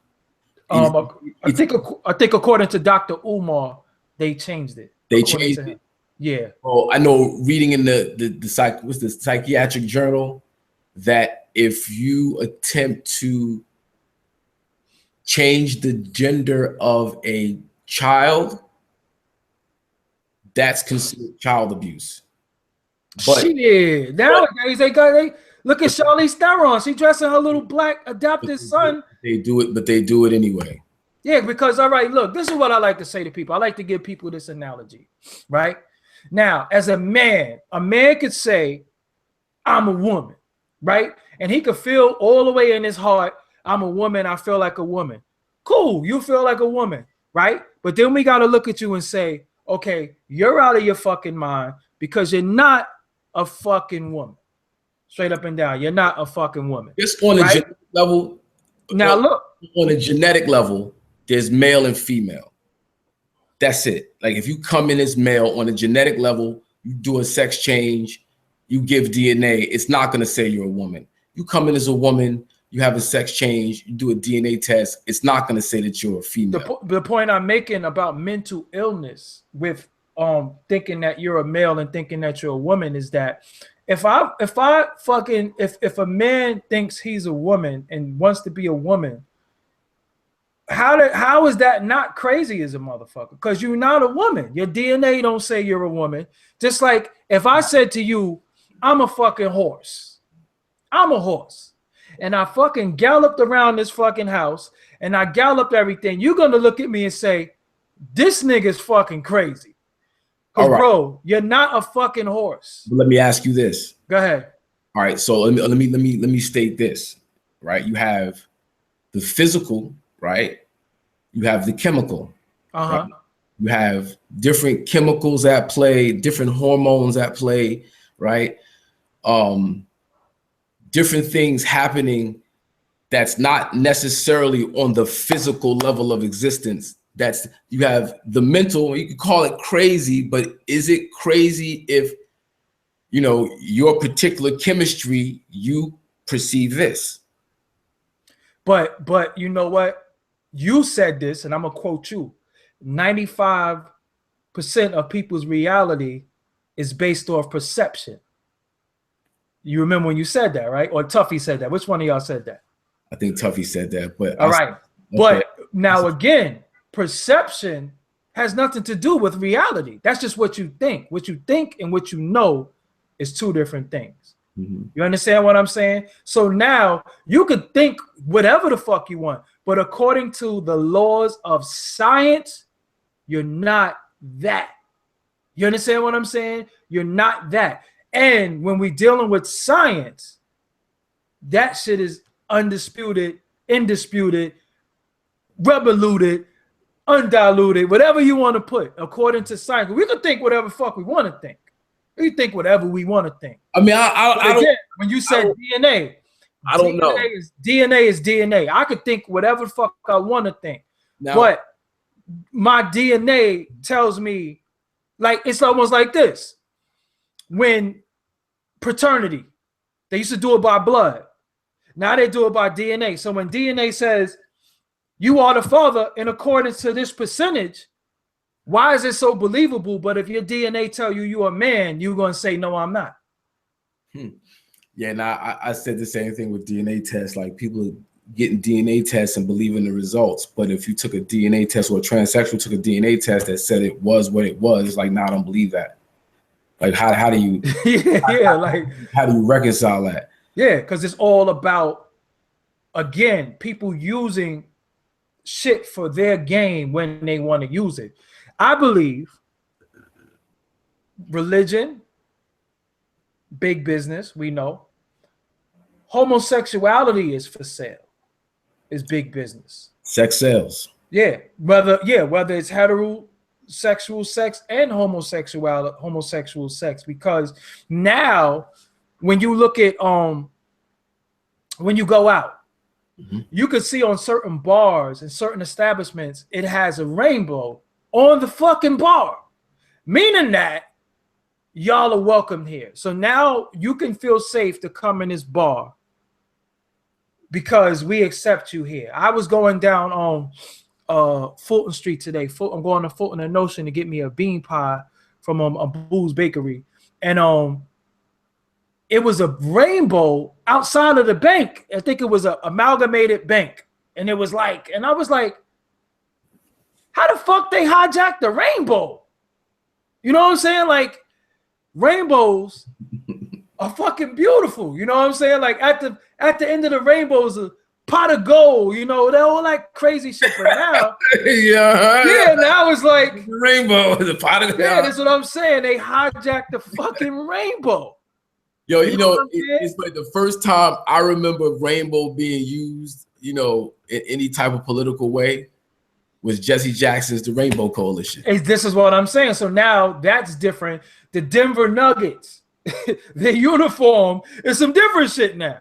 I think according to Dr. Umar, they changed it. They changed it. Yeah. Well, I know reading in the psychiatric journal that if you attempt to change the gender of a child, that's considered child abuse. But shit, nowadays they look at Charlize Theron. She dressing her little black adopted son. They do it, but they do it anyway. Yeah, because all right, look, this is what I like to say to people. I like to give people this analogy, right? Now, as a man could say, I'm a woman, right? And he could feel all the way in his heart, I'm a woman, I feel like a woman. Cool, you feel like a woman, right? But then we got to look at you and say, okay, you're out of your fucking mind because you're not a fucking woman. Straight up and down, you're not a fucking woman. Just on a genetic level. Now look. On a genetic level, there's male and female. That's it. Like if you come in as male on a genetic level, you do a sex change, you give DNA, it's not going to say you're a woman. You come in as a woman, you have a sex change, you do a DNA test, it's not going to say that you're a female. The point I'm making about mental illness with thinking that you're a male and thinking that you're a woman is that if a man thinks he's a woman and wants to be a woman, how is that not crazy as a motherfucker? Because you're not a woman. Your DNA don't say you're a woman. Just like if I said to you, I'm a fucking horse. I'm a horse. And I fucking galloped around this fucking house and I galloped everything. You're going to look at me and say, this nigga's fucking crazy. Because, bro, you're not a fucking horse. But let me ask you this. Go ahead. All right. So let me state this, right? You have the physical, right? You have the chemical. Uh-huh. Right? You have different chemicals at play, different hormones at play, right? Different things happening that's not necessarily on the physical level of existence. That's you have the mental, you can call it crazy, but is it crazy if your particular chemistry, you perceive this? But you know what? You said this, and I'm gonna quote you. 95% of people's reality is based off perception. You remember when you said that, right? Or Tuffy said that. Which one of y'all said that? I think Tuffy said that, but all right. Okay. But now again, perception has nothing to do with reality. That's just what you think. What you think and what you know is two different things. Mm-hmm. You understand what I'm saying? So now you could think whatever the fuck you want, but according to the laws of science, you're not that. You understand what I'm saying? You're not that. And when we're dealing with science, that shit is undisputed, indisputed, revoluted, undiluted, whatever you want to put, according to science. We can think whatever fuck we want to think. We think whatever we want to think. I mean, I don't. When you said DNA, I don't know. DNA is DNA. I could think whatever the fuck I want to think. Now, but my DNA tells me, like, it's almost like this. When paternity, they used to do it by blood. Now they do it by DNA. So when DNA says you are the father in accordance to this percentage, why is it so believable? But if your DNA tell you you're a man, you're going to say, no, I'm not. Yeah, now I said the same thing with DNA tests. Like, people getting DNA tests and believing the results. But if you took a DNA test, or a transsexual took a DNA test that said it was what it was, it's like, nah, I don't believe that. Like, how do you how do you reconcile that? Yeah, because it's all about, again, people using shit for their game when they want to use it. I believe religion, big business, we know. Homosexuality is for sale, is big business. Sex sells. Yeah, whether it's heterosexual sex and homosexual sex, because now when you look at when you go out, you can see on certain bars and certain establishments, it has a rainbow on the fucking bar, meaning that y'all are welcome here. So now you can feel safe to come in this bar because we accept you here. I was going down on Fulton Street today. I'm going to Fulton and Notion to get me a bean pie from a Boo's Bakery, and it was a rainbow outside of the bank. I think it was a amalgamated bank, and it was like, and I was like, how the fuck they hijacked the rainbow? You know what I'm saying? Like, rainbows are fucking beautiful. You know what I'm saying? Like, at the end of the rainbow is a pot of gold. You know, they're all like crazy shit. But now, now it's like rainbow is a pot of gold. Yeah, that's what I'm saying. They hijacked the fucking rainbow. Yo, you know it's like the first time I remember rainbow being used, you know, in any type of political way, was Jesse Jackson's The Rainbow Coalition. This is what I'm saying. So now that's different. The Denver Nuggets, their uniform is some different shit now.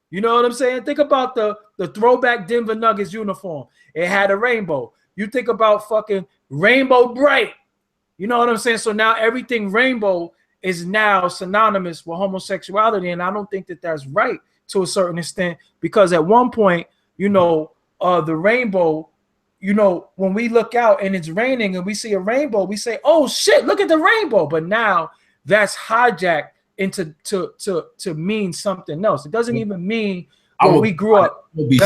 You know what I'm saying? Think about the throwback Denver Nuggets uniform. It had a rainbow. You think about fucking Rainbow Bright. You know what I'm saying? So now everything rainbow is now synonymous with homosexuality, and I don't think that that's right to a certain extent, because at one point, you know, the rainbow, you know, when we look out and it's raining and we see a rainbow, we say, "Oh shit, look at the rainbow!" But now that's hijacked into to mean something else. It doesn't even mean what we grew up. I'll be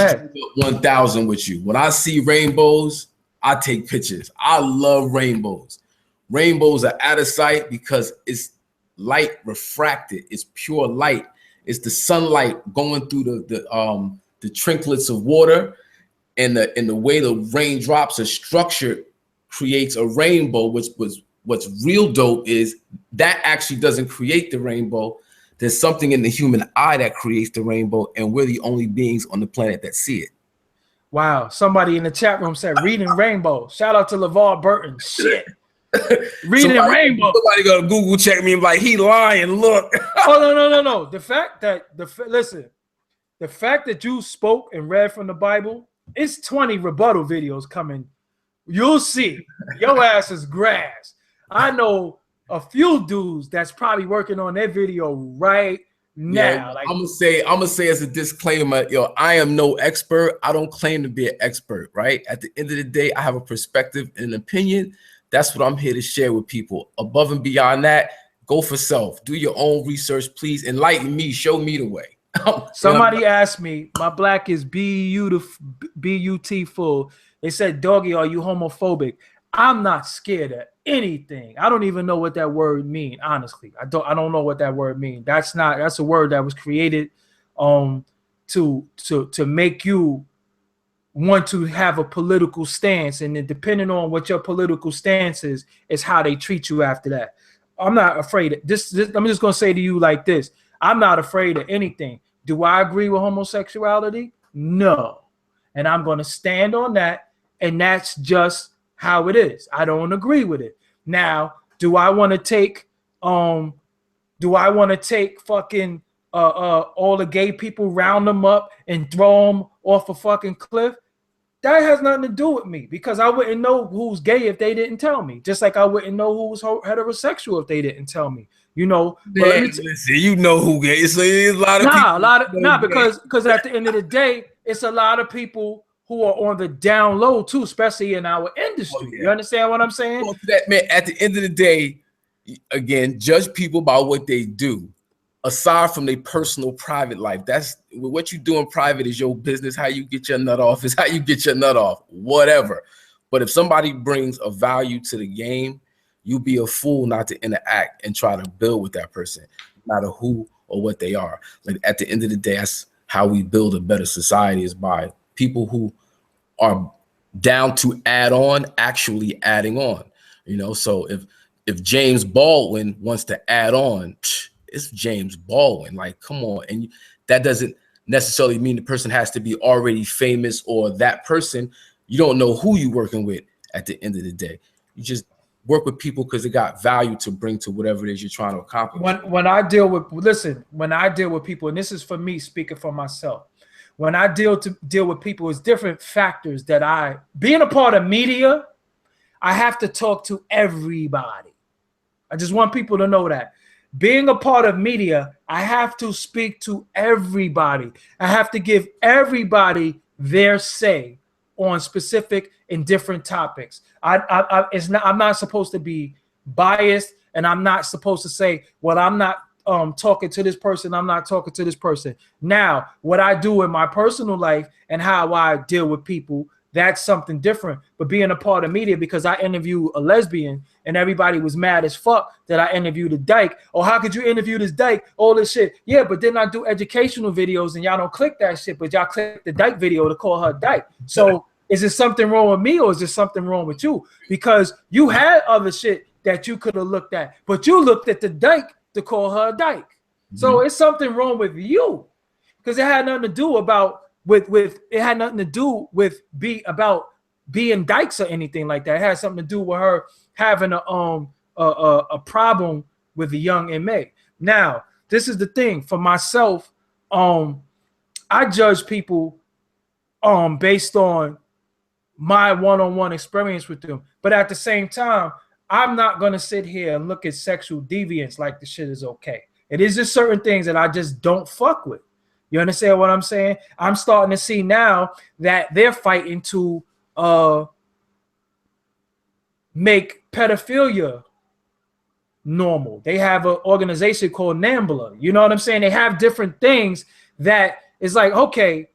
1,000 with you. When I see rainbows, I take pictures. I love rainbows. Rainbows are out of sight because it's light refracted. It's pure light. It's the sunlight going through the trinklets of water, and the way the raindrops are structured creates a rainbow. What's real dope is that actually doesn't create the rainbow. There's something in the human eye that creates the rainbow, and we're the only beings on the planet that see it. Wow. Somebody in the chat room said reading rainbow. Shout out to LeVar Burton. Shit. Reading rainbow. Somebody go to Google check me and be like, he lying. Look. Oh, no. The fact that the fact that you spoke and read from the Bible, it's 20 rebuttal videos coming. You'll see. Your ass is grass. I know a few dudes that's probably working on their video right now. Yeah, like, I'm gonna say as a disclaimer, yo, I am no expert. I don't claim to be an expert, right? At the end of the day, I have a perspective and an opinion. That's what I'm here to share with people. Above and beyond that, go for self. Do your own research, please. Enlighten me. Show me the way. Somebody asked me, my black is beautiful. They said, Doggie, are you homophobic? I'm not scared of anything. I don't even know what that word means, honestly. I don't know what that word means. That's a word that was created to make you want to have a political stance, and then depending on what your political stance is how they treat you after that. I'm not afraid of this. I'm just gonna say to you like this: I'm not afraid of anything. Do I agree with homosexuality? No, and I'm gonna stand on that, and that's just how it is. I don't agree with it. Now, do I want to take fucking all the gay people, round them up and throw them off a fucking cliff? that has nothing to do with me because I wouldn't know who's gay if they didn't tell me. Just like I wouldn't know who was heterosexual if they didn't tell me. You know, but listen, you know who gay. So there's a lot of people. Because at the end of the day, it's a lot of people who are on the down low too, especially in our industry. You understand what I'm saying? Well, that man, at the end of the day, again, judge people by what they do. Aside from their personal private life, that's what you do in private is your business. How you get your nut off is how you get your nut off, whatever. But if somebody brings a value to the game, you be a fool not to interact and try to build with that person, no matter who or what they are. Like at the end of the day, that's how we build a better society, is by people who are down to add on, actually adding on. You know, so if James Baldwin wants to add on, it's James Baldwin. Like, come on. And that doesn't necessarily mean the person has to be already famous or that person. You don't know who you're working with at the end of the day. You just work with people because they got value to bring to whatever it is you're trying to accomplish. When I deal with people, and this is for me speaking for myself, when I deal with people, it's different factors that being a part of media, I have to talk to everybody. I just want people to know that. Being a part of media, I have to speak to everybody. I have to give everybody their say on specific and different topics. I'm not supposed to be biased, and I'm not supposed to say, well, I'm not talking to this person, I'm not talking to this person. Now, what I do in my personal life and how I deal with people, that's something different. But being a part of media, because I interviewed a lesbian and everybody was mad as fuck that I interviewed a dyke. Oh, how could you interview this dyke? All this shit. Yeah, but then I do educational videos and y'all don't click that shit, but y'all click the dyke video to call her dyke. So is there something wrong with me, or is there something wrong with you? Because you had other shit that you could have looked at, but you looked at the dyke to call her a dyke. Mm-hmm. So it's something wrong with you, because it had nothing to do about being dykes or anything like that. It had something to do with her having a problem with a young inmate. Now, this is the thing for myself. I judge people based on my one-on-one experience with them, but at the same time, I'm not gonna sit here and look at sexual deviance like the shit is okay. It is just certain things that I just don't fuck with. You understand what I'm saying? I'm starting to see now that they're fighting to make pedophilia normal. They have an organization called NAMBLA. You know what I'm saying? They have different things that is like, okay,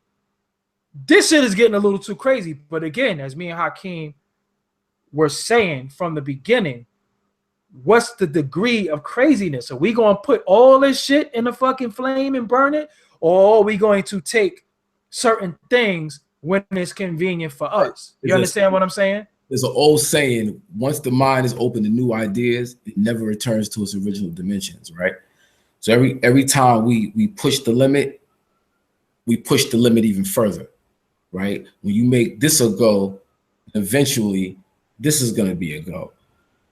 this shit is getting a little too crazy. But again, as me and Hakim were saying from the beginning, what's the degree of craziness? Are we going to put all this shit in the fucking flame and burn it? Or are we going to take certain things when it's convenient for us? You understand what I'm saying? There's an old saying, once the mind is open to new ideas, it never returns to its original dimensions, right? So every time we push the limit, we push the limit even further, right? When you make this a go, eventually this is going to be a go.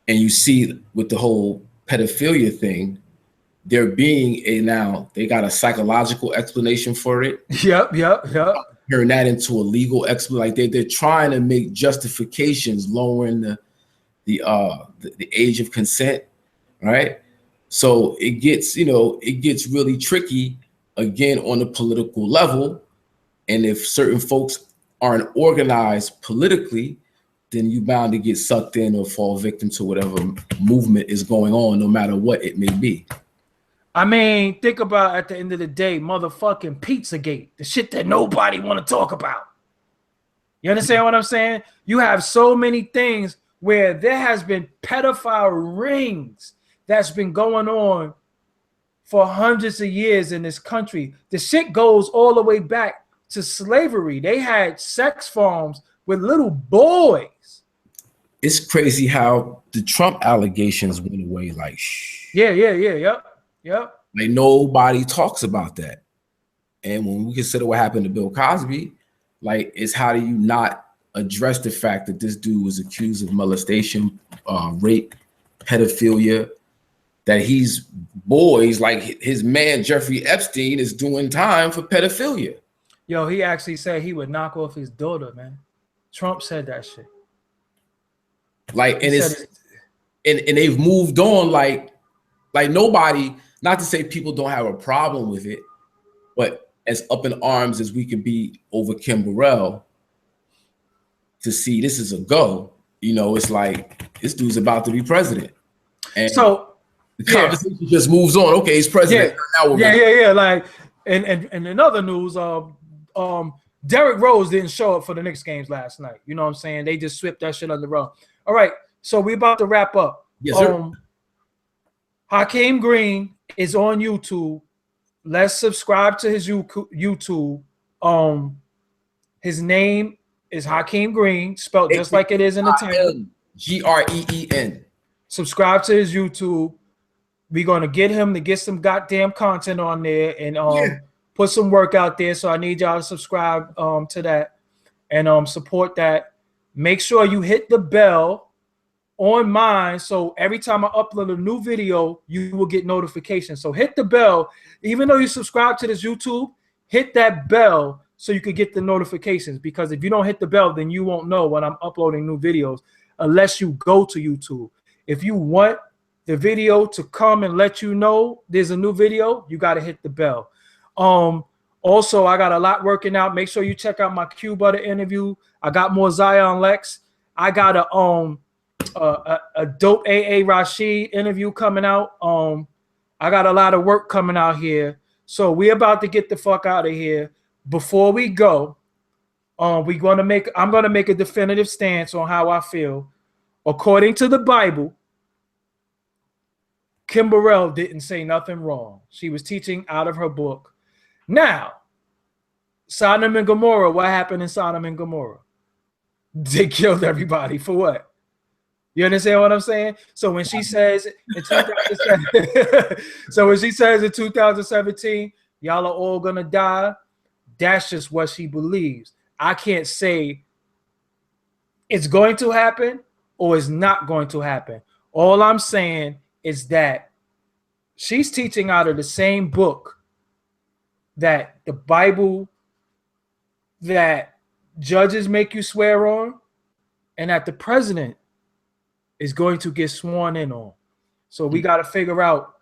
And you see with the whole pedophilia thing, there being they got a psychological explanation for it. Yep. Turn that into a legal explanation. Like they're trying to make justifications, lowering the age of consent, right? So it gets really tricky again on the political level. And if certain folks aren't organized politically, then you're bound to get sucked in or fall victim to whatever movement is going on, no matter what it may be. I mean, think about at the end of the day, motherfucking Pizzagate, the shit that nobody want to talk about. You understand what I'm saying? You have so many things where there has been pedophile rings that's been going on for hundreds of years in this country. The shit goes all the way back to slavery. They had sex farms with little boys. It's crazy how the Trump allegations went away. Like, Yep. Like nobody talks about that. And when we consider what happened to Bill Cosby, like, it's how do you not address the fact that this dude was accused of molestation, rape, pedophilia, that he's boys, like his man Jeffrey Epstein is doing time for pedophilia. Yo, he actually said he would knock off his daughter, man. Trump said that shit. Like, and He it's said and they've moved on. Like nobody. Not to say people don't have a problem with it, but as up in arms as we could be over Kim Burrell, to see this is a go. You know, it's like this dude's about to be president, and so the conversation just moves on. Okay, he's president. Yeah. Like, and in other news, Derrick Rose didn't show up for the Knicks games last night. You know what I'm saying? They just swept that shit under the rug. All right, so we about to wrap up. Yes, sir. Hakim Green is on YouTube. Let's subscribe to his YouTube. His name is Hakim Green, spelled just like it is in the title. Green. Subscribe to his YouTube. We're gonna get him to get some goddamn content on there and put some work out there. So I need y'all to subscribe to that and support that. Make sure you hit the bell on mine, so every time I upload a new video, you will get notifications. So hit the bell, even though you subscribe to this YouTube, hit that bell so you could get the notifications. Because if you don't hit the bell, then you won't know when I'm uploading new videos unless you go to YouTube. If you want the video to come and let you know there's a new video, you got to hit the bell. Also, I got a lot working out. Make sure you check out my Q Butter interview. I got more Zion Lex. I got a dope AA Rashid interview coming out. I got a lot of work coming out here. So we about to get the fuck out of here. Before we go, I'm gonna make a definitive stance on how I feel. According to the Bible, Kim Burrell didn't say nothing wrong. She was teaching out of her book. Now, Sodom and Gomorrah, what happened in Sodom and Gomorrah? They killed everybody for what? You understand what I'm saying? So when she says in 2017, y'all are all gonna die, that's just what she believes. I can't say it's going to happen or it's not going to happen. All I'm saying is that she's teaching out of the same book that the Bible, that judges make you swear on, and that the president is going to get sworn in on. So we got to figure out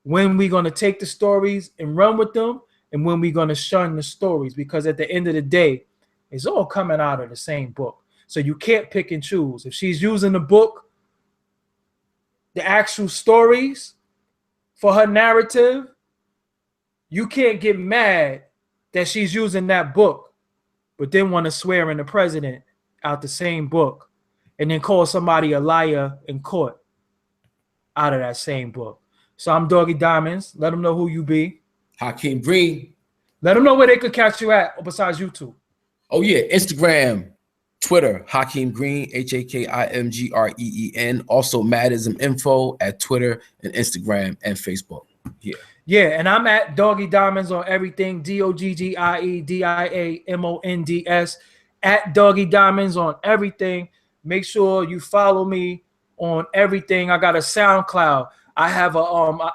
when we're going to take the stories and run with them and when we're going to shun the stories, because at the end of the day, it's all coming out of the same book. So you can't pick and choose. If she's using the book, the actual stories for her narrative, you can't get mad that she's using that book, but then want to swear in the president out the same book and then call somebody a liar in court out of that same book. So I'm Doggie Diamonds. Let them know who you be. Hakim Green. Let them know where they could catch you at besides YouTube. Oh, yeah. Instagram, Twitter, Hakim Green, HAKIMGREEN. Also, Madism Info at Twitter and Instagram and Facebook. Yeah. Yeah, and I'm at Doggie Diamonds on everything. DOGGIEDIAMONDS at Doggie Diamonds on everything. Make sure you follow me on everything. I got a SoundCloud. I have a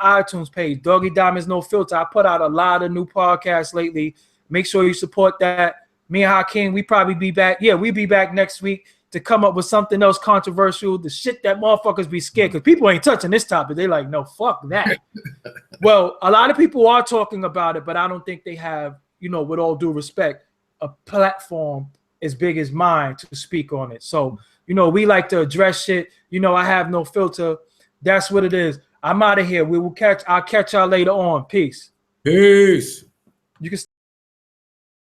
iTunes page, Doggie Diamonds No Filter. I put out a lot of new podcasts lately. Make sure you support that. Me and Hakim, we probably be back. Yeah, we be back next week to come up with something else controversial. The shit that motherfuckers be scared, because people ain't touching this topic. They like, no, fuck that. Well, a lot of people are talking about it, but I don't think they have, you know, with all due respect, a platform as big as mine to speak on it. So, you know, we like to address shit. You know, I have no filter. That's what it is. I'm out of here. I'll catch y'all later on. Peace. Peace.